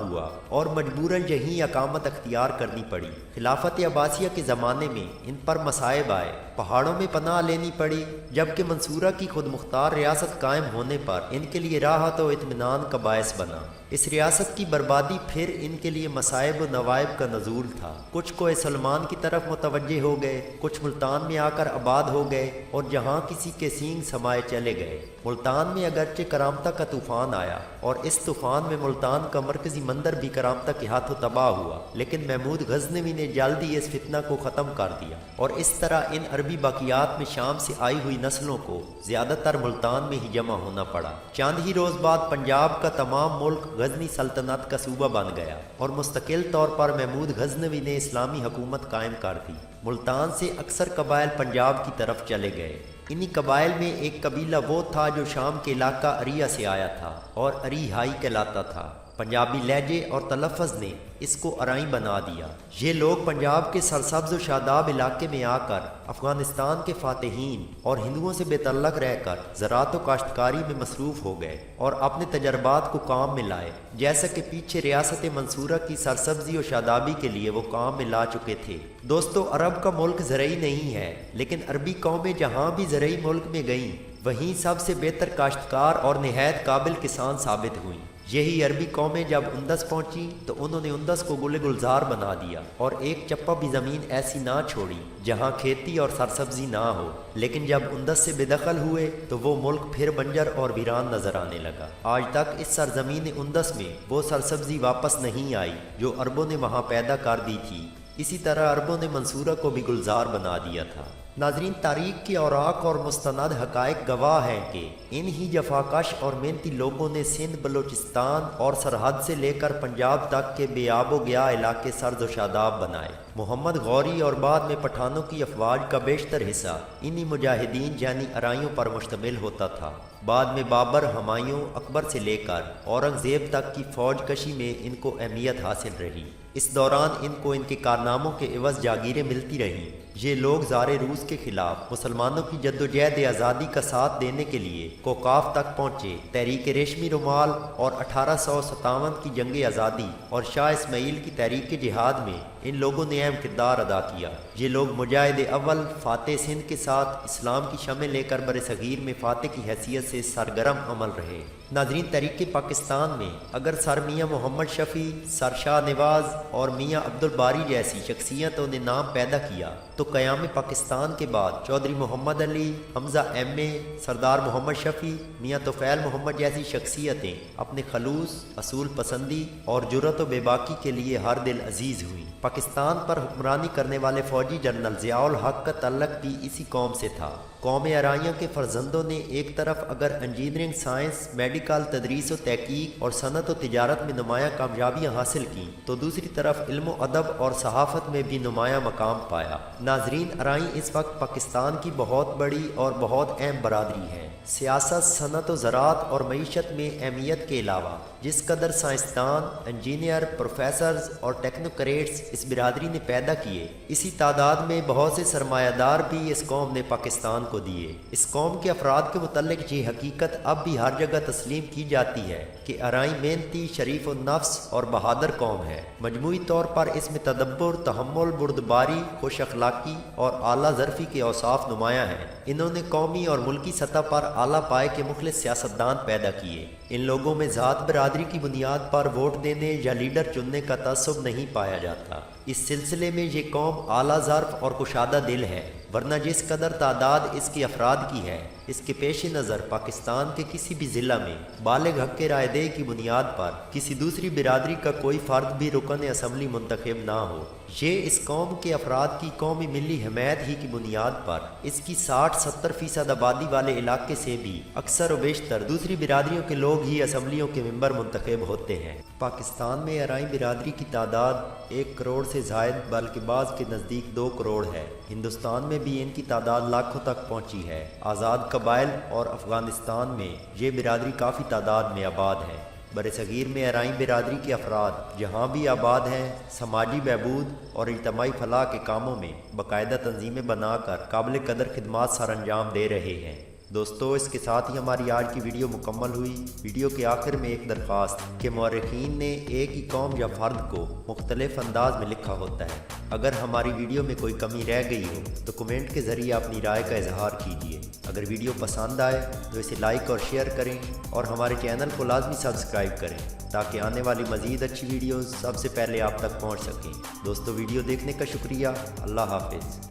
ہوا اور مجبوراً یہیں اقامت اختیار کرنی پڑی۔ خلافت عباسیہ کے زمانے میں ان پر مصائب آئے، پہاڑوں میں پناہ لینی پڑی، جبکہ منصورہ کی خود مختار ریاست قائم ہونے پر ان کے لیے راحت و اطمینان کا باعث بنا۔ اس ریاست کی بربادی پھر ان کے لیے مصائب و نوائب کا نزول تھا۔ کچھ کوہ سلمان کی طرف متوجہ ہو گئے، کچھ ملتان میں آ کر آباد ہو گئے اور جہاں کسی کے سینگ سمائے چلے گئے۔ ملتان میں اگرچہ کرامتہ کا طوفان آیا اور اس طوفان میں ملتان کا مرکزی مندر بھی کرامتہ کے ہاتھوں تباہ ہوا، لیکن محمود غزنوی نے جلد ہی اس فتنہ کو ختم کر دیا اور اس طرح ان عربی باقیات میں شام سے آئی ہوئی نسلوں کو زیادہ تر ملتان میں ہی جمع ہونا پڑا۔ چند ہی روز بعد پنجاب کا تمام ملک غزنی سلطنت کا صوبہ بن گیا اور مستقل طور پر محمود غزنوی نے اسلامی حکومت قائم کر دی۔ ملتان سے اکثر قبائل پنجاب کی طرف چلے گئے۔ انہی قبائل میں ایک قبیلہ وہ تھا جو شام کے علاقہ اریہ سے آیا تھا اور اری ہائی کہلاتا تھا۔ پنجابی لہجے اور تلفظ نے اس کو ارائی بنا دیا۔ یہ لوگ پنجاب کے سرسبز و شاداب علاقے میں آ کر افغانستان کے فاتحین اور ہندوؤں سے بے تعلق رہ کر زراعت و کاشتکاری میں مصروف ہو گئے اور اپنے تجربات کو کام میں لائے، جیسا کہ پیچھے ریاست منصورہ کی سرسبزی و شادابی کے لیے وہ کام میں لا چکے تھے۔ دوستو، عرب کا ملک زرعی نہیں ہے، لیکن عربی قومیں جہاں بھی زرعی ملک میں گئیں وہیں سب سے بہتر کاشتکار اور نہایت قابل کسان ثابت ہوئیں۔ یہی عربی قومیں جب اندس پہنچیں تو انہوں نے اندس کو گل گلزار بنا دیا اور ایک چپا بھی زمین ایسی نہ چھوڑی جہاں کھیتی اور سرسبزی نہ ہو، لیکن جب اندس سے بے دخل ہوئے تو وہ ملک پھر بنجر اور ویران نظر آنے لگا۔ آج تک اس سرزمین اندس میں وہ سرسبزی واپس نہیں آئی جو عربوں نے وہاں پیدا کر دی تھی۔ اسی طرح عربوں نے منصورہ کو بھی گلزار بنا دیا تھا۔ ناظرین، تاریخ کے اوراق اور مستند حقائق گواہ ہیں کہ ان ہی جفاکش اور محنتی لوگوں نے سندھ، بلوچستان اور سرحد سے لے کر پنجاب تک کے بے آب و گیا علاقے سرد و شاداب بنائے۔ محمد غوری اور بعد میں پٹھانوں کی افواج کا بیشتر حصہ انہی مجاہدین یعنی ارائیوں پر مشتمل ہوتا تھا۔ بعد میں بابر، ہمایوں، اکبر سے لے کر اورنگزیب تک کی فوج کشی میں ان کو اہمیت حاصل رہی۔ اس دوران ان کو ان کے کارناموں کے عوض جاگیریں ملتی رہیں۔ یہ لوگ زار روس کے خلاف مسلمانوں کی جدوجہد آزادی کا ساتھ دینے کے لیے کوکاف تک پہنچے۔ تحریک ریشمی رومال اور 1857 کی جنگ آزادی اور شاہ اسماعیل کی تحریک جہاد میں ان لوگوں نے اہم کردار ادا کیا۔ یہ لوگ مجاہد اول فاتح سندھ کے ساتھ اسلام کی شمع لے کر برصغیر میں فاتح کی حیثیت سے سرگرم عمل رہے۔ ناظرین، تحریک پاکستان میں اگر سر میاں محمد شفیع، سر شاہ نواز اور میاں عبدالباری جیسی شخصیتوں نے نام پیدا کیا تو قیام پاکستان کے بعد چودھری محمد علی، حمزہ ایم اے، سردار محمد شفیع، میاں طفیل محمد جیسی شخصیتیں اپنے خلوص، اصول پسندی اور جرأت و بے باکی کے لیے ہر دل عزیز ہوئیں۔ پاکستان پر حکمرانی کرنے والے فوجی جنرل ضیاء الحق کا تعلق بھی اسی قوم سے تھا۔ قوم ارائیوں کے فرزندوں نے ایک طرف اگر انجینئرنگ، سائنس، میڈیکل، تدریس و تحقیق اور صنعت و تجارت میں نمایاں کامیابیاں حاصل کیں تو دوسری طرف علم و ادب اور صحافت میں بھی نمایاں مقام پایا۔ ناظرین، ارائی اس وقت پاکستان کی بہت بڑی اور بہت اہم برادری ہے۔ سیاست، صنعت و زراعت اور معیشت میں اہمیت کے علاوہ جس قدر سائنسدان، انجینئر، پروفیسرز اور ٹیکنوکریٹس اس برادری نے پیدا کیے، اسی تعداد میں بہت سے سرمایہ دار بھی اس قوم نے پاکستان کو دیے۔ اس قوم کے افراد کے متعلق یہ حقیقت اب بھی ہر جگہ تسلیم کی جاتی ہے کہ ارائی محنتی، شریف النفس اور بہادر قوم ہے۔ مجموعی طور پر اس میں تدبر، تحمل، بردباری، خوش اخلاقی اور اعلیٰ ظرفی کے اوصاف نمایاں ہیں۔ انہوں نے قومی اور ملکی سطح پر اعلیٰ پائے کے مخلص سیاستدان پیدا کیے۔ ان لوگوں میں ذات برادری کی بنیاد پر ووٹ دینے یا لیڈر چننے کا تعصب نہیں پایا جاتا۔ اس سلسلے میں یہ قوم اعلیٰ ظرف اور کشادہ دل ہے، ورنہ جس قدر تعداد اس کے افراد کی ہے، اس کے پیش نظر پاکستان کے کسی بھی ضلع میں بالغ حق رائے دہی کی بنیاد پر کسی دوسری برادری کا کوئی فرد بھی رکن اسمبلی منتخب نہ ہو۔ یہ اس قوم کے افراد کی قومی ملی حمیت ہی کی بنیاد پر اس کی 60-70% آبادی والے علاقے سے بھی اکثر و بیشتر دوسری برادریوں کے لوگ ہی اسمبلیوں کے ممبر منتخب ہوتے ہیں۔ پاکستان میں ارائی برادری کی تعداد 1 کروڑ سے زائد، بلکہ بعض کے نزدیک 2 کروڑ ہے۔ ہندوستان میں بھی ان کی تعداد لاکھوں تک پہنچی ہے۔ آزاد قبائل اور افغانستان میں یہ برادری کافی تعداد میں آباد ہے۔ برصغیر میں ارائی برادری کے افراد جہاں بھی آباد ہیں، سماجی بہبود اور اجتماعی فلاح کے کاموں میں باقاعدہ تنظیمیں بنا کر قابل قدر خدمات سر انجام دے رہے ہیں۔ دوستو اس کے ساتھ ہی ہماری آج کی ویڈیو مکمل ہوئی۔ ویڈیو کے آخر میں ایک درخواست کہ مورخین نے ایک ہی قوم یا فرد کو مختلف انداز میں لکھا ہوتا ہے۔ اگر ہماری ویڈیو میں کوئی کمی رہ گئی ہو تو کمنٹ کے ذریعے اپنی رائے کا اظہار کیجیے۔ اگر ویڈیو پسند آئے تو اسے لائک اور شیئر کریں اور ہمارے چینل کو لازمی سبسکرائب کریں تاکہ آنے والی مزید اچھی ویڈیوز سب سے پہلے آپ تک پہنچ سکیں۔ دوستو ویڈیو دیکھنے کا شکریہ۔ اللہ حافظ۔